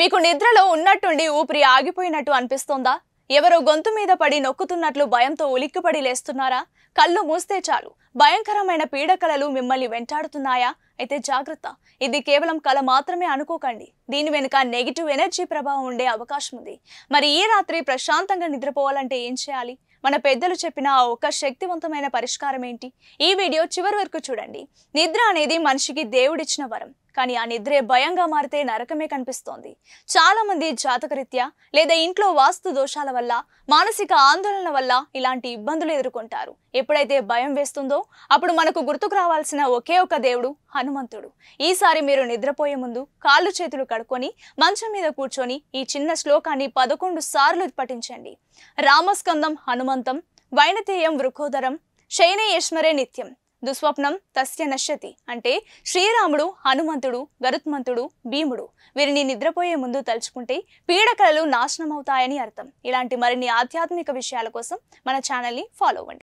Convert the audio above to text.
మీకు నిద్రలో ఉన్నట్టుండి ఊపిరి ఆగిపోయినట్టు అనిపిస్తోందా? ఎవరో గొంతు మీద పడి నొక్కుతున్నట్లు భయంతో ఉలిక్కిపడి లేస్తున్నారా? కళ్ళు మూస్తే చాలు భయంకరమైన పీడకలలు మిమ్మల్ని వెంటాడుతున్నాయా? అయితే జాగ్రత్త, ఇది కేవలం కల మాత్రమే అనుకోకండి. దీని వెనుక నెగిటివ్ ఎనర్జీ ప్రభావం ఉండే అవకాశం ఉంది. మరి ఈ రాత్రి ప్రశాంతంగా నిద్రపోవాలంటే ఏం చేయాలి? మన పెద్దలు చెప్పిన ఆ ఒక్క శక్తివంతమైన పరిష్కారం ఏంటి? ఈ వీడియో చివరి వరకు చూడండి. నిద్ర అనేది మనిషికి దేవుడిచ్చిన వరం, కానీ ఆ నిద్రే భయంగా మారితే నరకమే కనిపిస్తోంది. చాలా మంది జాతకరీత్యా లేదా ఇంట్లో వాస్తు దోషాల వల్ల, మానసిక ఆందోళన వల్ల ఇలాంటి ఇబ్బందులు ఎదుర్కొంటారు. ఎప్పుడైతే భయం వేస్తుందో అప్పుడు మనకు గుర్తుకు రావాల్సిన ఒకే ఒక దేవుడు హనుమంతుడు. ఈసారి మీరు నిద్రపోయే ముందు కాళ్ళు చేతులు కడుక్కొని మంచం మీద కూర్చొని ఈ చిన్న శ్లోకాన్ని 11 సార్లు పఠించండి. రామస్కందం హనుమంతం వైనతేయం వృకోదరం శయనేశ్వరే నిత్యం దుస్వప్నం తస్య నశ్యతి. అంటే శ్రీరాముడు, హనుమంతుడు, గరుత్మంతుడు, భీముడు వీరిని నిద్రపోయే ముందు తలుచుకుంటే పీడకలలు నాశనం అవుతాయని అర్థం. ఇలాంటి మరిన్ని ఆధ్యాత్మిక విషయాల కోసం మన ఛానల్ని ఫాలో అవ్వండి.